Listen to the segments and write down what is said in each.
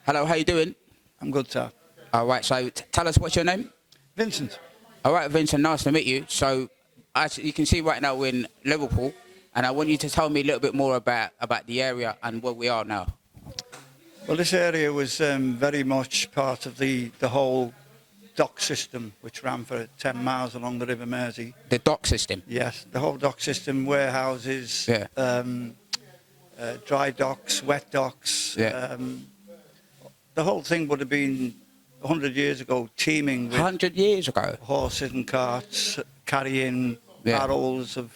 Hello, how you doing? I'm good, sir. All right, so tell us what's your name? Vincent. All right, Vincent, nice to meet you. So, as you can see right now, we're in Liverpool, and I want you to tell me a little bit more about the area and where we are now. Well, this area was very much part of the whole dock system, which ran for 10 miles along the River Mersey. The dock system. Yes, the whole dock system, warehouses, Yeah. Dry docks, wet docks. Yeah. The whole thing would have been 100 years ago teeming with 100 years ago. horses and carts carrying Yeah. barrels of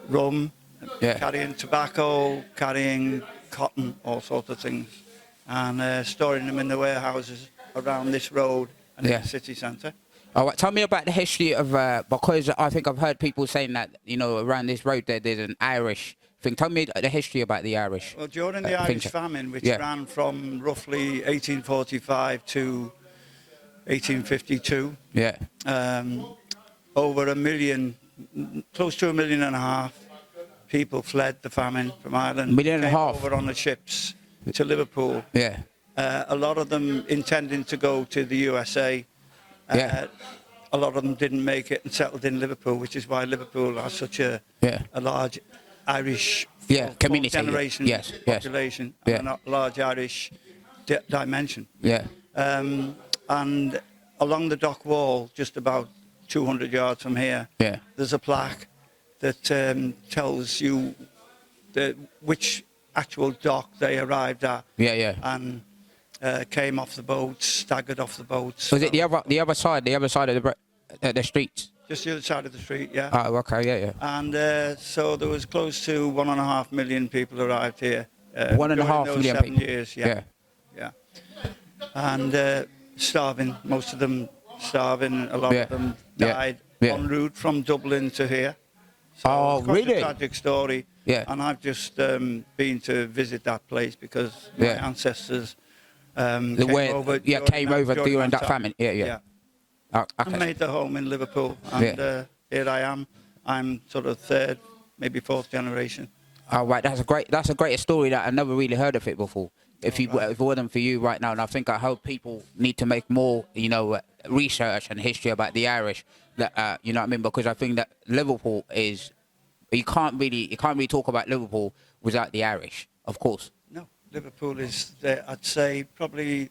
rum, Yeah. carrying tobacco, carrying cotton, all sorts of things, and storing them in the warehouses around this road and in Yeah. the city centre. All right, tell me about the history of, because I think I've heard people saying that, around this road there's an Irish thing. Tell me the history about the Irish. Well, during the thing. Irish famine, which Yeah. ran from roughly 1845 to 1852, Yeah. over 1 million, close to 1.5 million people fled the famine from Ireland. 1.5 million. Came over on the ships to Liverpool. Yeah. A lot of them intending to go to the USA. Yeah. A lot of them didn't make it and settled in Liverpool, which is why Liverpool has such a large Irish community. generation Yes. population Yeah. and a large Irish dimension. Yeah. And along the dock wall, just about 200 yards from here, Yeah. there's a plaque that tells you which actual dock they arrived at. Yeah. Yeah. And came off the boats, staggered off the boats. Was it the other side of the streets? Just the other side of the street, yeah. Oh, okay, yeah. And so there was close to 1.5 million people arrived here. 1.5 during those million 7 people. years, yeah. And starving, most of them starving. A lot of them died en route from Dublin to here. So it's quite really? a tragic story. Yeah. And I've just been to visit that place because my ancestors came over during that famine. Yeah. Oh, okay. I made the home in Liverpool, and here I am. I'm sort of third, maybe fourth generation. Oh, right, that's a great story that I never really heard of it before. If it wasn't for you right now, and I hope people need to make more, research and history about the Irish. That you know what I mean? Because I think that Liverpool is, you can't really talk about Liverpool without the Irish, of course. No, Liverpool is, I'd say, probably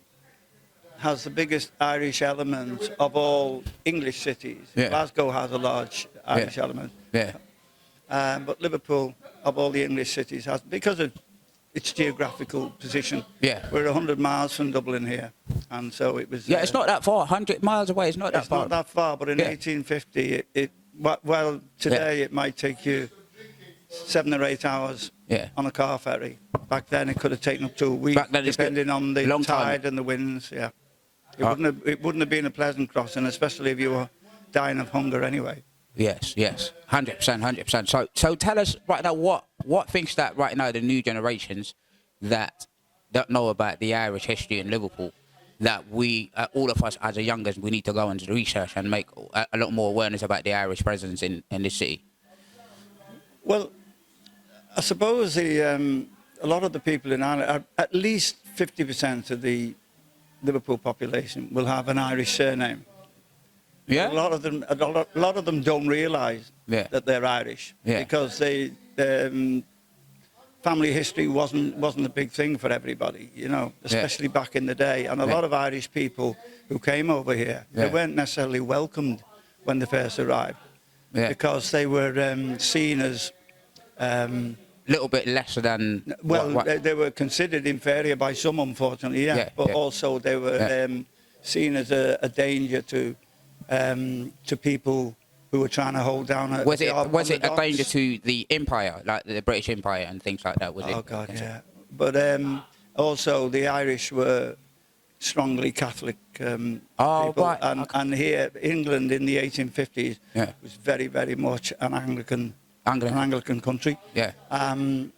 has the biggest Irish element of all English cities. Yeah. Glasgow has a large Irish element. Yeah. But Liverpool, of all the English cities, has, because of its geographical position. Yeah. We're 100 miles from Dublin here, and so it was. Yeah, it's not that far. 100 miles away. It's not that far. It's not that far, but in 1850, well, today it might take you 7 or 8 hours on a car ferry. Back then, it could have taken up to a week, depending on the tide and the winds. Yeah, it wouldn't have been a pleasant crossing, especially if you were dying of hunger anyway. Yes, 100%. So tell us right now what thinks that right now the new generations that don't know about the Irish history in Liverpool, that we all of us as a youngers, we need to go and research and make a lot more awareness about the Irish presence in this city. Well, I suppose a lot of the people in Ireland, at least 50% of the Liverpool population will have an Irish surname. Yeah. A lot of them don't realise that they're Irish because family history wasn't a big thing for everybody, especially back in the day. And a lot of Irish people who came over here, they weren't necessarily welcomed when they first arrived because they were seen as little bit lesser than. Well, they were considered inferior by some, unfortunately, but also they were seen as a danger to people who were trying to hold down was it a danger to the empire, like the British Empire and things like that? Was it? Oh God, yeah. But also the Irish were strongly Catholic people, right. And here England in the 1850s was very, very much an Anglican country. Yeah. And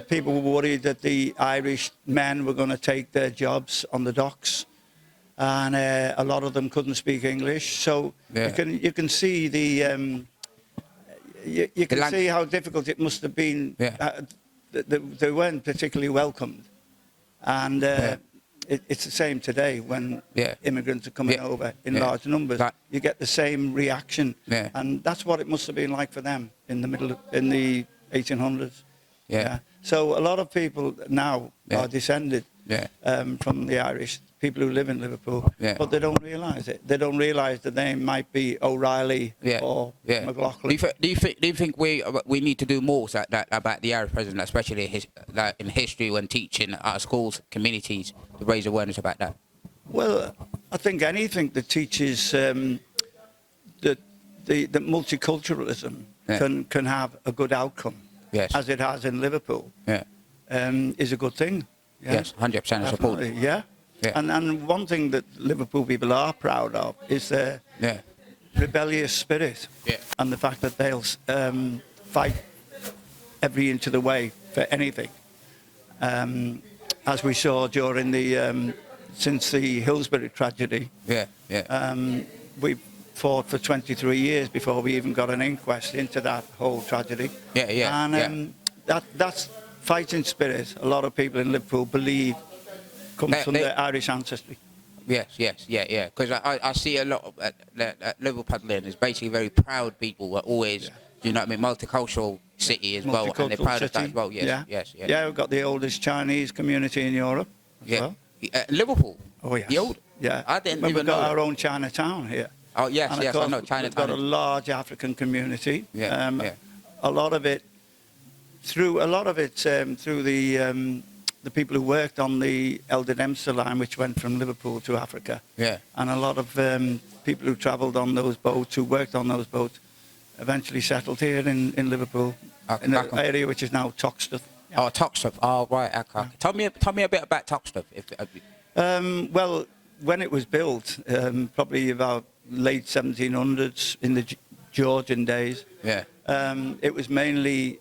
people were worried that the Irish men were going to take their jobs on the docks. And a lot of them couldn't speak English, so you can see see how difficult it must have been. They weren't particularly welcomed. And it's the same today when immigrants are coming over in large numbers. You get the same reaction, and that's what it must have been like for them in the 1800s. So a lot of people now are descended from the Irish, people who live in Liverpool, but they don't realise it. They don't realise that they might be O'Reilly or McLaughlin. Do you think we need to do more about the Irish president, especially in history when teaching our schools, communities, to raise awareness about that? Well, I think anything that teaches the multiculturalism can have a good outcome, as it has in Liverpool, is a good thing. Yes, 100% support. Yeah. And one thing that Liverpool people are proud of is their rebellious spirit and the fact that they'll fight every inch of the way for anything. As we saw during since the Hillsborough tragedy, we fought for 23 years before we even got an inquest into that whole tragedy. And that's fighting spirit. A lot of people in Liverpool believe comes from their Irish ancestry. Yes. Because I see a lot of Liverpool is basically very proud people. Are always, you know what I mean, multicultural city as well, and they're proud of that as well. Yes. Yeah, we've got the oldest Chinese community in Europe. Well. Liverpool. Oh yes. The old. Yeah. I didn't even know. We've got our own Chinatown here. Oh yes, and I know Chinatown. We've got a large African community. A lot of it through the people who worked on the Elder Dempster line, which went from Liverpool to Africa. And a lot of people who travelled on those boats, who worked on those boats, eventually settled here in Liverpool, in the area which is now Toxteth. Oh, Toxteth. Oh, right. Okay. Tell me a bit about Toxteth. Well, when it was built, probably about late 1700s, in the Georgian days. It was mainly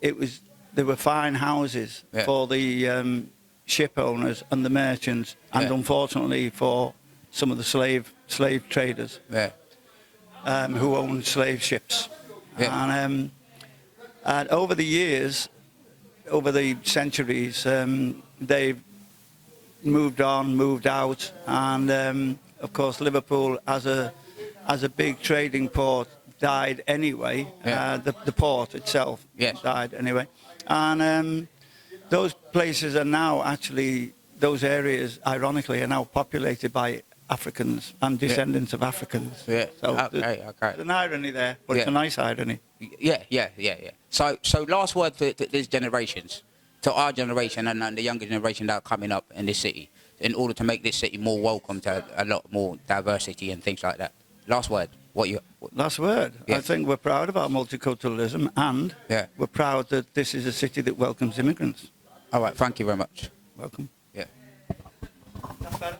there were fine houses for the ship owners and the merchants, and unfortunately for some of the slave traders who owned slave ships. And over the years, over the centuries, they've moved out, and of course Liverpool as a big trading port died anyway. The port itself died anyway, and those places are now actually, those areas ironically are now populated by Africans and descendants of Africans. So there's an irony there, but it's a nice irony. So last word for these generations, to our generation and the younger generation that are coming up in this city, in order to make this city more welcome to a lot more diversity and things like that. Last word. Last word. I think we're proud of our multiculturalism, and we're proud that this is a city that welcomes immigrants. All right. Thank you very much. Welcome. Yeah. That's better.